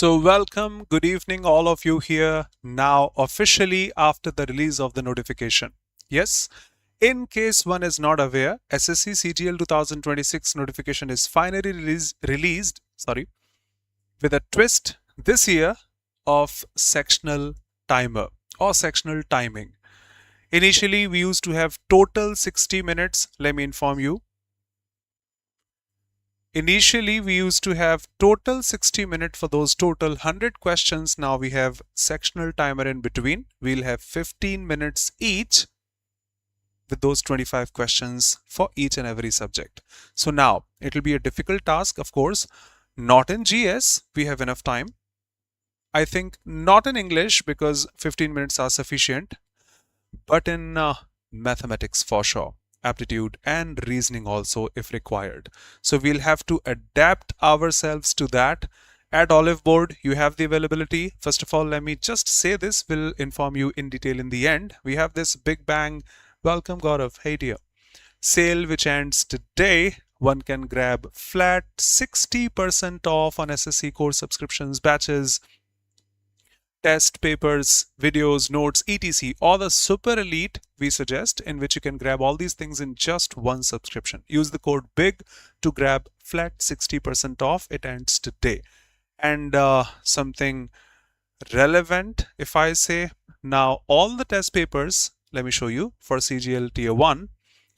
So welcome, good evening all of you here now officially after the release of the notification. Yes, in case one is not aware, SSC CGL 2026 notification is finally released with a twist this year of sectional timer or sectional timing. Initially, we used to have total 60 minutes. Let me inform you. Initially, we used to have total 60 minutes for those total 100 questions. Now we have sectional timer in between. We'll have 15 minutes each with those 25 questions for each and every subject. So now it will be a difficult task, of course, not in GS. We have enough time. I think not in English because 15 minutes are sufficient, but in mathematics for sure. Aptitude and reasoning also if required. So we'll have to adapt ourselves to that. At Oliveboard, you have the availability. First of all, let me just say this. We'll inform you in detail in the end. We have this Big Bang, welcome Gaurav, hey dear, sale which ends today. One can grab flat 60% off on SSC course subscriptions, batches, test papers, videos, notes, etc. Or the super elite we suggest, in which you can grab all these things in just one subscription. Use the code BIG to grab flat 60% off. It ends today. And something relevant, if I say, now all the test papers, let me show you, for CGL Tier 1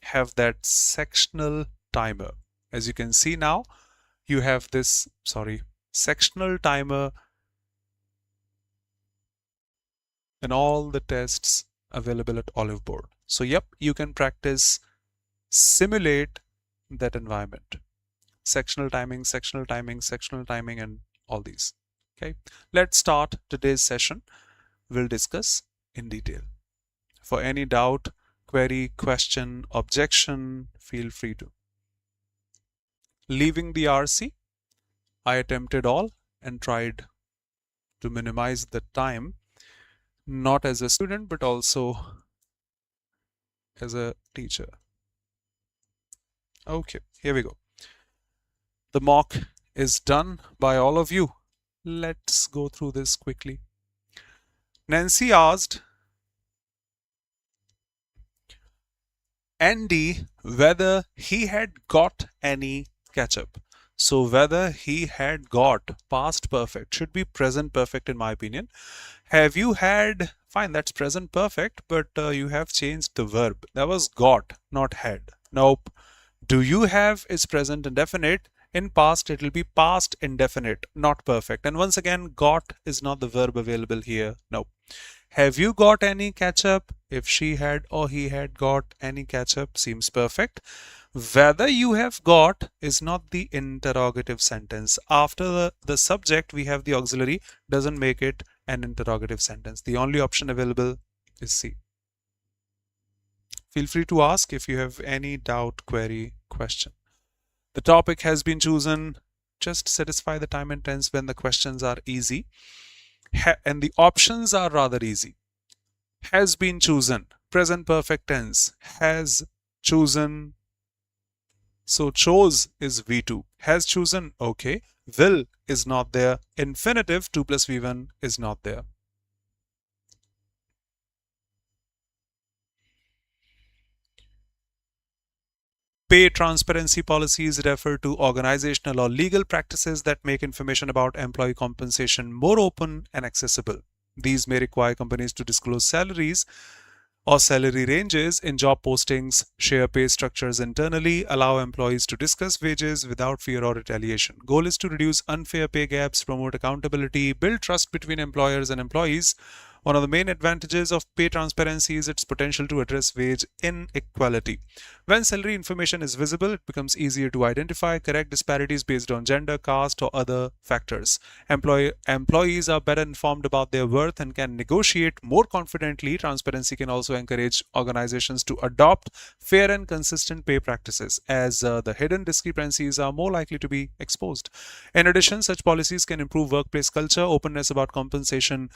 have that sectional timer. As you can see now, you have this, sectional timer and all the tests available at Oliveboard. So yep, you can practice, simulate that environment. Sectional timing, and all these. Okay, let's start today's session. We'll discuss in detail. For any doubt, query, question, objection, feel free to. Leaving the RC, I attempted all and tried to minimize the time, not as a student, but also as a teacher. Okay, here we go. The mock is done by all of you. Let's go through this quickly. Nancy asked Andy whether he had got any ketchup. So whether he had got, past perfect, should be present perfect in my opinion. Have you had, fine, that's present perfect, but you have changed the verb. That was got, not had. Nope. Do you have is present indefinite. In past, it will be past indefinite, not perfect. And once again, got is not the verb available here. Nope. Have you got any ketchup? If she had or he had got any ketchup, seems perfect. Whether you have got is not the interrogative sentence. After the subject, we have the auxiliary, doesn't make it an interrogative sentence. The only option available is C. Feel free to ask if you have any doubt, query, question. The topic has been chosen. Just satisfy the time and tense when the questions are easy. And the options are rather easy. Has been chosen, present perfect tense, has chosen. So chose is V2, has chosen, okay. Will is not there. Infinitive 2 plus V1 is not there. Pay transparency policies refer to organizational or legal practices that make information about employee compensation more open and accessible. These may require companies to disclose salaries or salary ranges in job postings, share pay structures internally, allow employees to discuss wages without fear or retaliation. Goal is to reduce unfair pay gaps, promote accountability, build trust between employers and employees. One of the main advantages of pay transparency is its potential to address wage inequality. When salary information is visible, it becomes easier to identify, correct disparities based on gender, caste, or other factors. Employees are better informed about their worth and can negotiate more confidently. Transparency can also encourage organizations to adopt fair and consistent pay practices, as the hidden discrepancies are more likely to be exposed. In addition, such policies can improve workplace culture, openness about compensation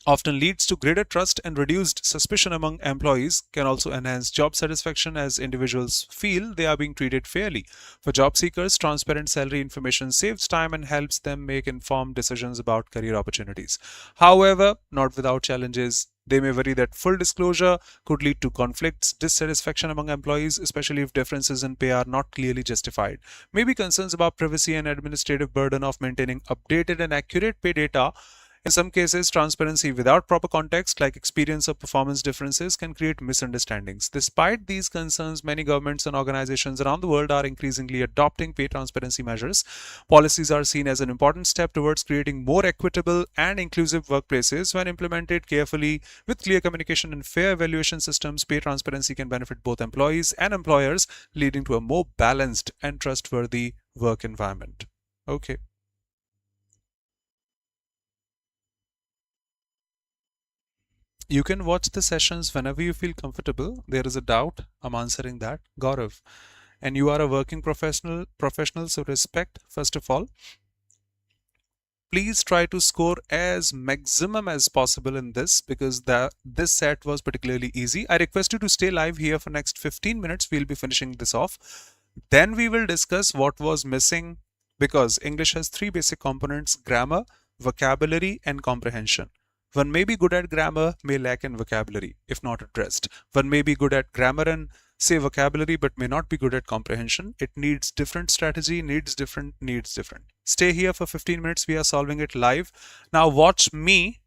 often leads to greater trust and reduced suspicion among employees, can also enhance job satisfaction as individuals feel they are being treated fairly. For job seekers, transparent salary information saves time and helps them make informed decisions about career opportunities. However, not without challenges. They may worry that full disclosure could lead to conflicts, dissatisfaction among employees, especially if differences in pay are not clearly justified. Maybe concerns about privacy and administrative burden of maintaining updated and accurate pay data. In some cases, transparency without proper context, like experience or performance differences, can create misunderstandings. Despite these concerns, many governments and organizations around the world are increasingly adopting pay transparency measures. Policies are seen as an important step towards creating more equitable and inclusive workplaces. When implemented carefully with clear communication and fair evaluation systems, pay transparency can benefit both employees and employers, leading to a more balanced and trustworthy work environment. Okay. You can watch the sessions whenever you feel comfortable. There is a doubt, I'm answering that. Gaurav. And you are a working professional, so respect, first of all. Please try to score as maximum as possible in this, because this set was particularly easy. I request you to stay live here for next 15 minutes. We'll be finishing this off. Then we will discuss what was missing, because English has three basic components: grammar, vocabulary, and comprehension. One may be good at grammar, may lack in vocabulary if not addressed. One may be good at grammar and say vocabulary, but may not be good at comprehension. It needs different strategy, needs different. Stay here for 15 minutes. We are solving it live. Now watch me,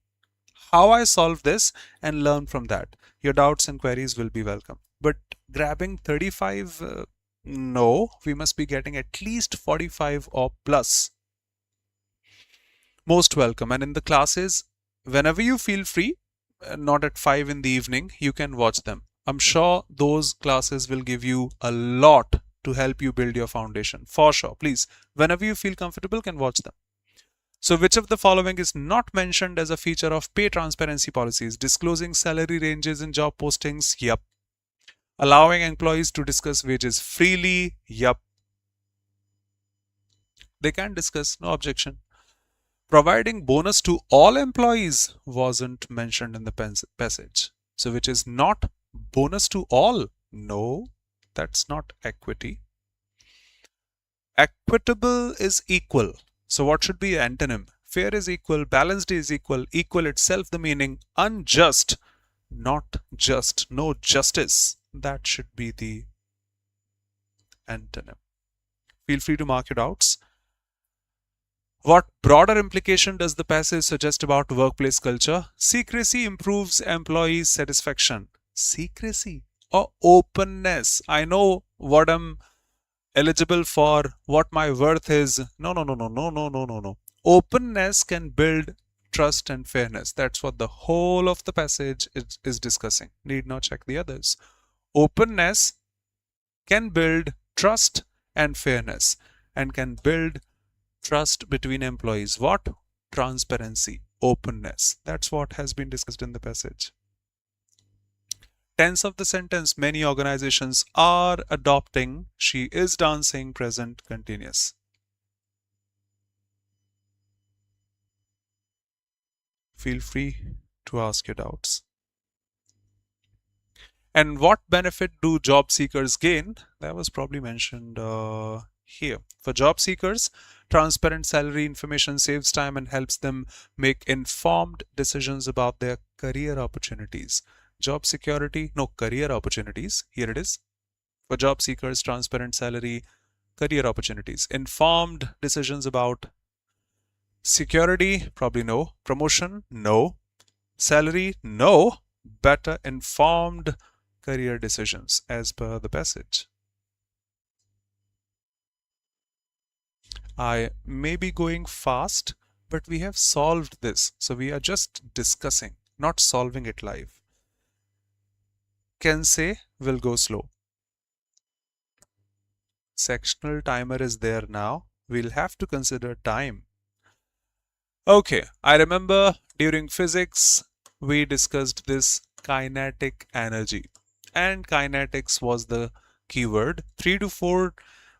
how I solve this, and learn from that. Your doubts and queries will be welcome. But grabbing 35, no, we must be getting at least 45 or plus. Most welcome. And in the classes, whenever you feel free, not at 5 in the evening, you can watch them. I'm sure those classes will give you a lot to help you build your foundation. For sure. Please, whenever you feel comfortable, can watch them. So which of the following is not mentioned as a feature of pay transparency policies? Disclosing salary ranges in job postings? Yup. Allowing employees to discuss wages freely? Yup. They can discuss, no objection. Providing bonus to all employees wasn't mentioned in the passage. So which is not bonus to all? No, that's not equity. Equitable is equal. So what should be antonym? Fair is equal, balanced is equal, equal itself the meaning, unjust, not just, no justice. That should be the antonym. Feel free to mark your doubts. What broader implication does the passage suggest about workplace culture? Secrecy improves employee satisfaction. Secrecy or openness? I know what I'm eligible for, what my worth is. No. Openness can build trust and fairness. That's what the whole of the passage is discussing. Need not check the others. Openness can build trust and fairness, and can build trust between employees. What? Transparency, openness. That's what has been discussed in the passage. Tense of the sentence: many organizations are adopting. She is dancing, present continuous. Feel free to ask your doubts. And what benefit do job seekers gain? That was probably mentioned here. For job seekers, transparent salary information saves time and helps them make informed decisions about their career opportunities. Job security, no, career opportunities. Here it is. For job seekers, transparent salary, career opportunities. Informed decisions about security, probably no. Promotion, no. Salary, no. Better informed career decisions as per the passage. I may be going fast, but we have solved this. So we are just discussing, not solving it live. Can say will go slow. Sectional timer is there now. We'll have to consider time. Okay, I remember during physics, we discussed this kinetic energy. And kinetics was the keyword. 3 to 4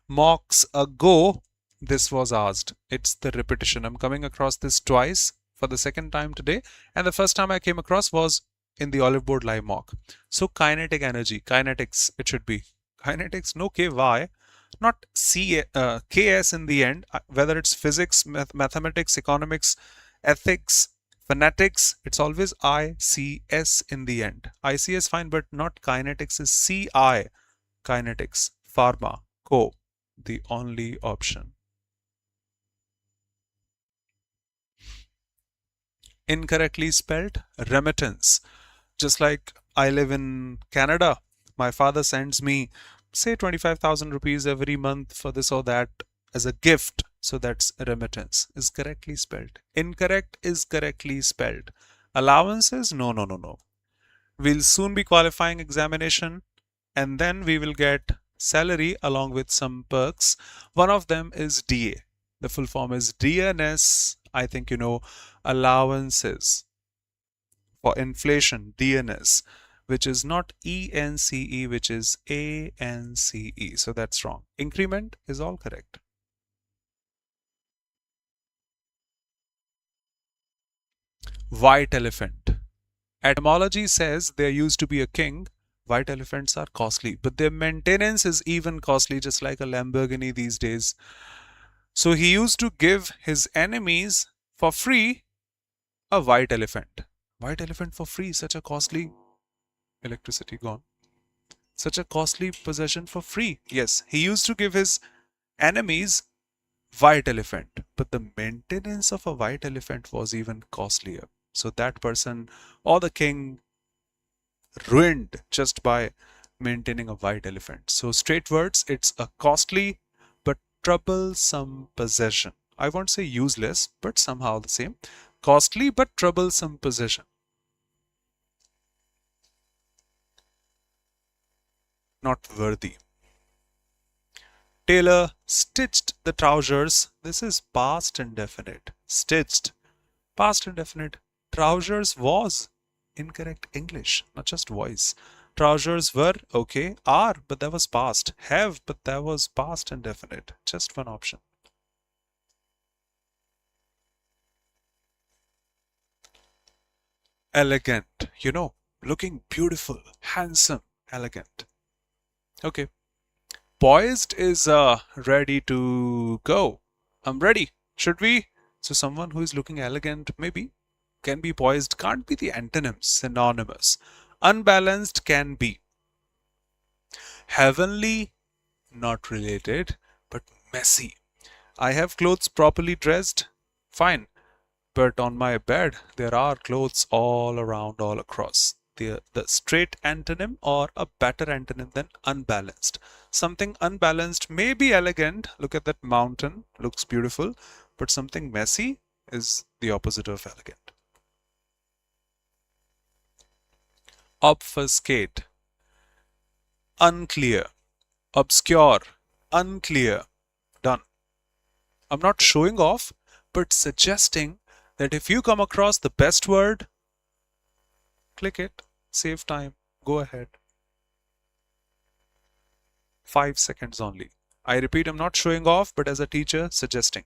mocks ago, this was asked. It's the repetition. I'm coming across this twice. for the second time today, and the first time I came across was in the Oliveboard live mock. So kinetic energy, kinetics, it should be kinetics, no KY, not KS in the end, whether it's physics, mathematics, economics, ethics, phonetics, it's always ICS in the end. ICS fine, but not kinetics is CI, kinetics, pharma, co, the only option. Incorrectly spelled remittance. Just like I live in Canada, my father sends me, say, 25,000 rupees every month for this or that as a gift. So that's remittance is correctly spelled. Incorrect is correctly spelled. Allowances? No, no, no, no. We'll soon be qualifying examination and then we will get salary along with some perks. One of them is DA. The full form is DNS. I think you know allowances for inflation, DNS, which is not ENCE, which is ANCE. So that's wrong. Increment is all correct. White elephant. Etymology says there used to be a king. White elephants are costly, but their maintenance is even costly, just like a Lamborghini these days. So he used to give his enemies for free a white elephant. White elephant for free, such a costly electricity gone. Such a costly possession for free. Yes, he used to give his enemies white elephant, but the maintenance of a white elephant was even costlier. So that person or the king ruined just by maintaining a white elephant. So straight words, it's a costly but troublesome possession. I won't say useless, but somehow the same. Costly but troublesome possession. Not worthy. Taylor stitched the trousers. This is past indefinite. Stitched. Past indefinite. Trousers was incorrect English, not just voice. Trousers were okay. Are, but that was past. Have, but that was past indefinite. Just one option. Elegant. You know, looking beautiful, handsome, elegant. Okay. Poised is ready to go. I'm ready. Should we? So someone who is looking elegant, maybe, can be poised, can't be the antonym, synonymous. Unbalanced can be. Heavenly, not related, but messy. I have clothes properly dressed, fine. But on my bed, there are clothes all around, all across. The straight antonym or a better antonym than unbalanced. Something unbalanced may be elegant. Look at that mountain, looks beautiful. But something messy is the opposite of elegant. Obfuscate. Unclear. Obscure. Unclear. Done. I'm not showing off, but suggesting that if you come across the best word, click it, save time, go ahead. 5 seconds only. I repeat, I'm not showing off, but as a teacher, suggesting.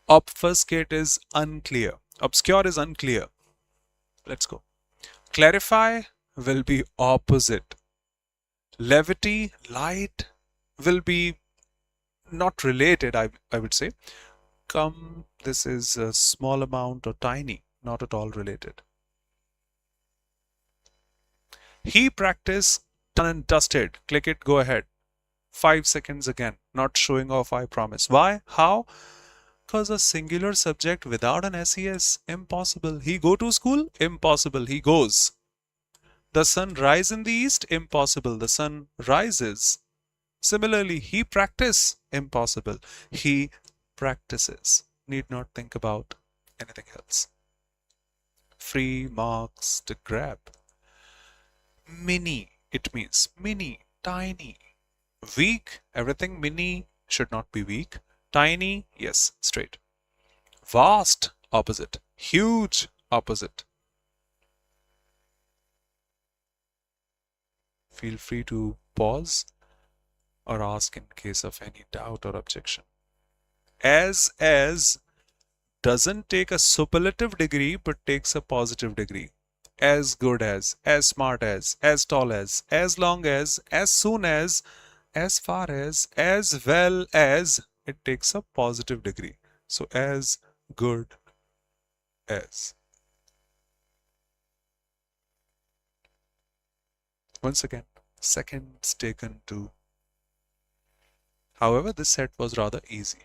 Obfuscate is unclear. Obscure is unclear. Let's go. Clarify will be opposite. Levity, light, will be not related, I would say. Come, this is a small amount or tiny, not at all related. He practiced, done and dusted. Click it, go ahead. 5 seconds again. Not showing off, I promise. Why? How? Because a singular subject without an SES, impossible. He go to school? Impossible. He goes. The sun rise in the east? Impossible. The sun rises. Similarly, he practice? Impossible. He practices. Need not think about anything else. Free marks to grab. Mini, it means mini, tiny. Weak, everything mini should not be weak. Tiny, yes, straight. Vast, opposite. Huge, opposite. Feel free to pause or ask in case of any doubt or objection. As, doesn't take a superlative degree but takes a positive degree. As good as smart as tall as long as soon as far as well as, it takes a positive degree. So as good as. Once again, seconds taken to. However, this set was rather easy.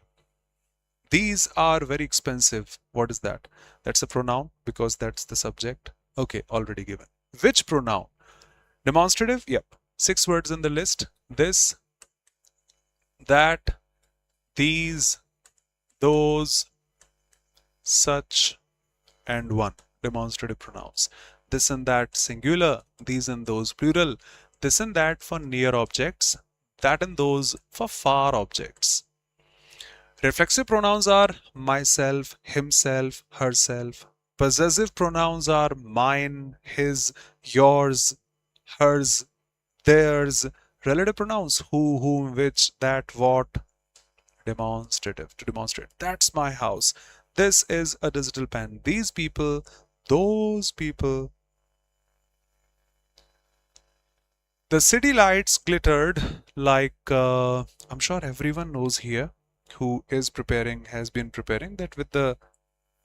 These are very expensive. What is that? That's a pronoun because that's the subject. Okay, already given. Which pronoun? Demonstrative? Yep. 6 words in the list. This, that, these, those, such, and one. Demonstrative pronouns. This and that singular, these and those plural. This and that for near objects, that and those for far objects. Reflexive pronouns are myself, himself, herself. Possessive pronouns are mine, his, yours, hers, theirs. Relative pronouns who, whom, which, that, what. Demonstrative, to demonstrate. That's my house. This is a digital pen. These people, those people. The city lights glittered like, I'm sure everyone knows here who is preparing, has been preparing, that with the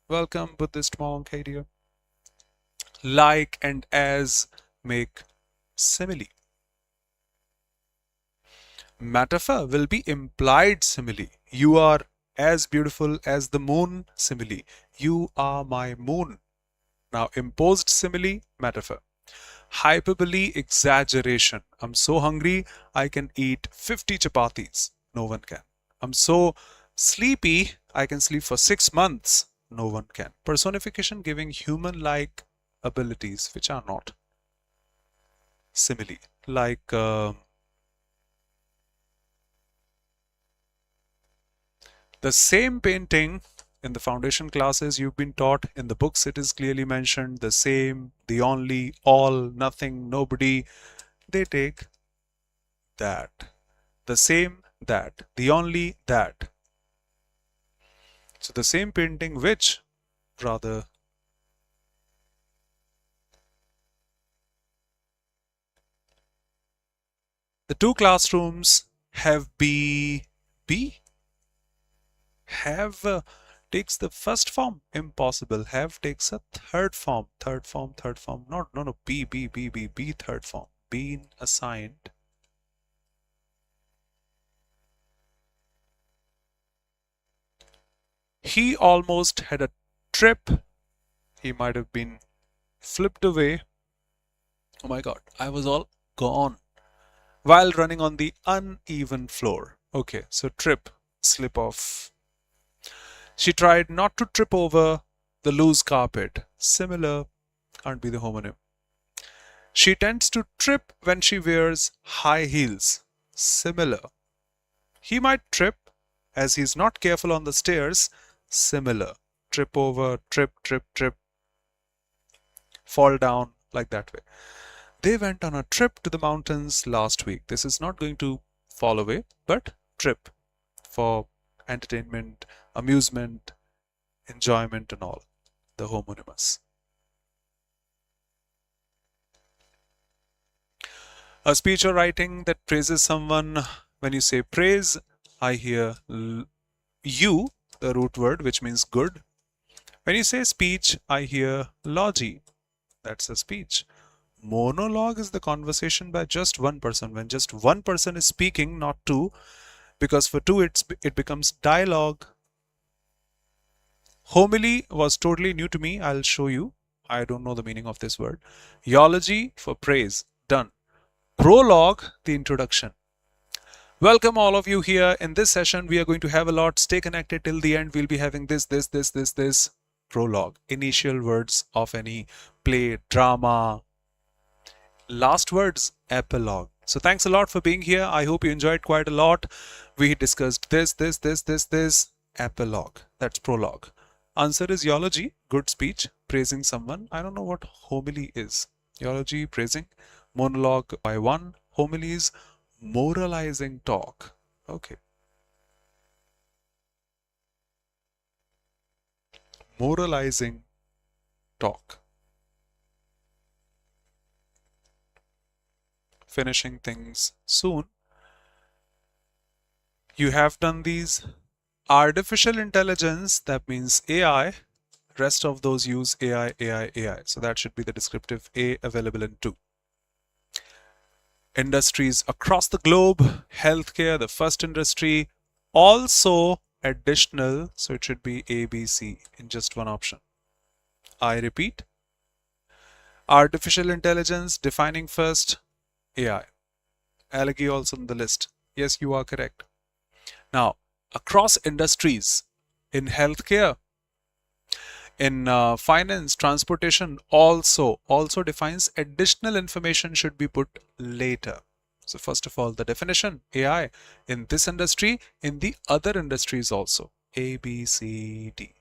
welcome Buddhist monk, hey dear. Like and as make simile. Metaphor will be implied simile. You are as beautiful as the moon, simile. You are my moon. Now imposed simile, metaphor. Hyperbole, exaggeration. I'm so hungry, I can eat 50 chapatis. No one can. I'm so sleepy, I can sleep for 6 months. No one can. Personification, giving human-like abilities which are not. Simile, like the same painting in the foundation classes you've been taught. In the books it is clearly mentioned, the same, the only, all, nothing, nobody. They take that. The same, that. The only, that. So the same painting which, rather, the two classrooms have have takes the first form, impossible. Have takes a third form, no, be, third form, been assigned. He almost had a trip. He might have been flipped away. Oh my God, I was all gone while running on the uneven floor. Okay, so trip, slip off. She tried not to trip over the loose carpet. Similar, can't be the homonym. She tends to trip when she wears high heels. Similar. He might trip as he's not careful on the stairs. Similar. Trip over, trip. Fall down, like that way. They went on a trip to the mountains last week. This is not going to fall away, but trip for entertainment, amusement, enjoyment and all. The homonymous. A speech or writing that praises someone. When you say praise, I hear you, the root word, which means good. When you say speech, I hear logi. That's a speech. Monologue is the conversation by just one person. When just one person is speaking, not two, because for two it becomes dialogue. Homily was totally new to me. I'll show you. I don't know the meaning of this word. Eulogy for praise. Done. Prologue, the introduction. Welcome all of you here. In this session, we are going to have a lot. Stay connected till the end. We'll be having this. Prologue. Initial words of any play, drama. Last words, epilogue. So thanks a lot for being here. I hope you enjoyed quite a lot. We discussed this, epilogue. That's prologue. Answer is eulogy, good speech, praising someone. I don't know what homily is. Eulogy, praising. Monologue by one. Homilies, moralizing talk. Okay. moralizing talk. Finishing things soon. You have done these. Artificial intelligence, that means AI. Rest of those use AI, AI, AI. So that should be the descriptive A available in 2. Industries across the globe, healthcare, the first industry, also additional, so it should be A, B, C in just one option. I repeat, artificial intelligence defining first, AI. Algae also on the list. Yes, you are correct. Now, across industries, in healthcare, in finance, transportation, also defines additional information should be put later. So first of all, the definition, AI, in this industry, in the other industries also, A, B, C, D.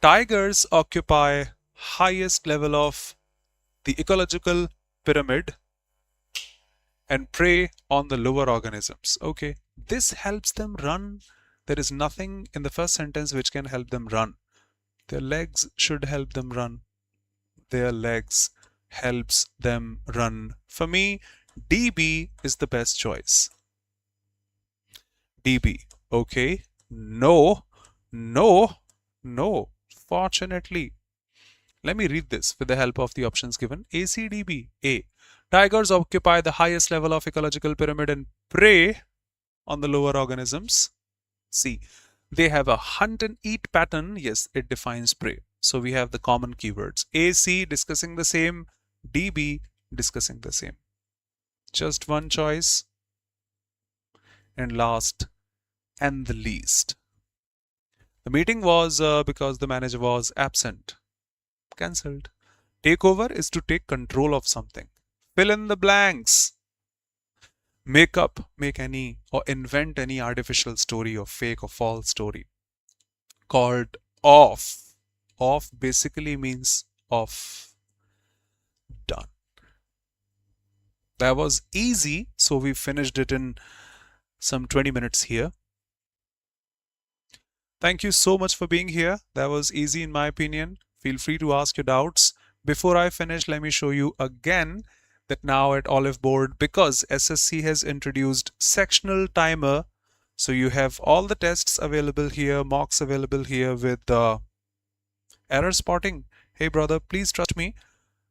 Tigers occupy highest level of the ecological pyramid and prey on the lower organisms. Okay, this helps them run. There is nothing in the first sentence which can help them run. Their legs should help them run. Their legs helps them run. For me, DB is the best choice. DB. Okay. No. No. No. Fortunately. Let me read this with the help of the options given. ACDB. A. Tigers occupy the highest level of ecological pyramid and prey on the lower organisms. C. They have a hunt and eat pattern. Yes, it defines prey. So we have the common keywords. AC discussing the same. DB discussing the same. Just one choice. And last and the least. The meeting was because the manager was absent. Cancelled. Takeover is to take control of something. Fill in the blanks. Make up, make any, or invent any artificial story or fake or false story. Called off. Off basically means off. Done. That was easy, so we finished it in some 20 minutes here. Thank you so much for being here. That was easy in my opinion. Feel free to ask your doubts. Before I finish, let me show you again that now at Oliveboard, because SSC has introduced sectional timer, so you have all the tests available here, mocks available here with error spotting. Hey brother, please trust me.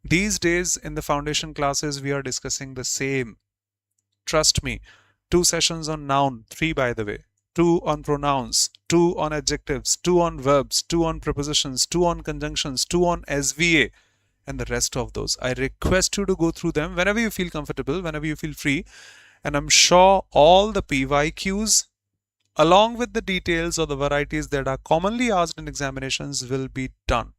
These days in the foundation classes, we are discussing the same. Trust me. 2 sessions on noun, 3 by the way. 2 on pronouns, 2 on adjectives, 2 on verbs, 2 on prepositions, 2 on conjunctions, 2 on SVA, and the rest of those. I request you to go through them whenever you feel comfortable, whenever you feel free. And I'm sure all the PYQs, along with the details or the varieties that are commonly asked in examinations, will be done.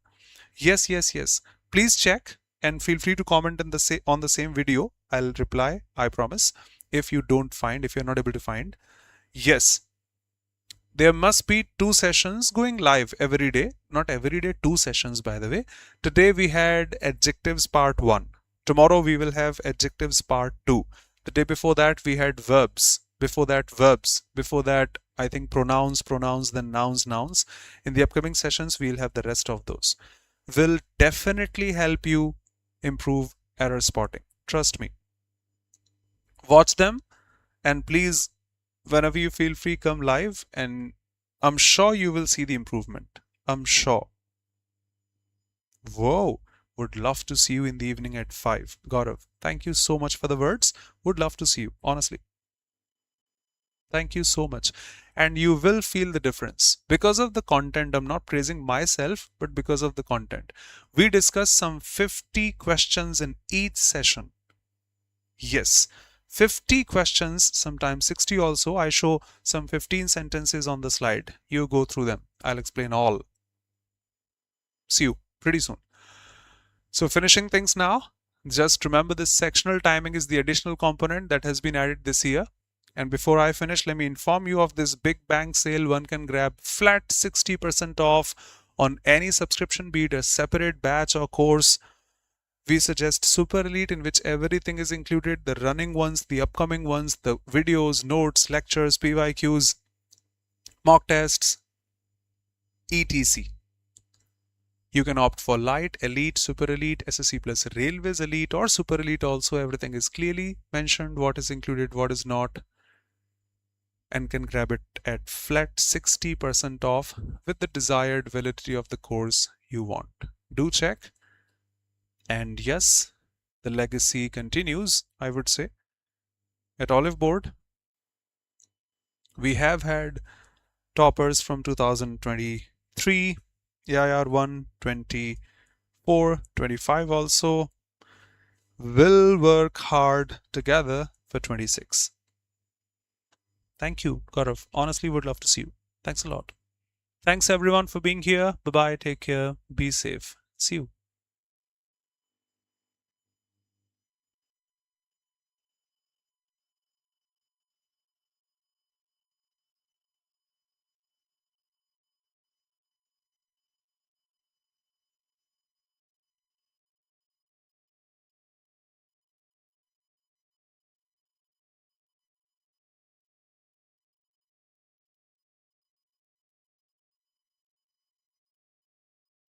Yes, yes, yes. Please check and feel free to comment on the same video. I'll reply, I promise. If you don't find, if you're not able to find. Yes. There must be 2 sessions going live every day. Not every day, 2 sessions by the way. Today we had adjectives part 1. Tomorrow we will have adjectives part 2. The day before that we had verbs. Before that verbs. Before that I think pronouns, then nouns. In the upcoming sessions we'll have the rest of those. Will definitely help you improve error spotting. Trust me. Watch them and please, whenever you feel free, come live and I'm sure you will see the improvement. I'm sure. Whoa. Would love to see you in the evening at 5. Gaurav, thank you so much for the words. Would love to see you, honestly. Thank you so much. And you will feel the difference. Because of the content, I'm not praising myself, but because of the content. We discuss some 50 questions in each session. Yes. 50 questions, sometimes 60 also. I show some 15 sentences on the slide. You go through them. I'll explain all. See you pretty soon. So finishing things now, just remember this sectional timing is the additional component that has been added this year. And before I finish, let me inform you of this big bang sale. One can grab flat 60% off on any subscription, be it a separate batch or course. We suggest Super Elite, in which everything is included, the running ones, the upcoming ones, the videos, notes, lectures, PYQs, mock tests, etc. You can opt for light, elite, super elite, SSC plus railways elite or super elite also. Everything is clearly mentioned, what is included, what is not, and can grab it at flat 60% off with the desired validity of the course you want. Do check. And yes, the legacy continues, I would say. At Oliveboard, we have had toppers from 2023, AIR 1, 24, 25 also. Will work hard together for 26. Thank you, Gaurav. Honestly, would love to see you. Thanks a lot. Thanks everyone for being here. Bye-bye. Take care. Be safe. See you.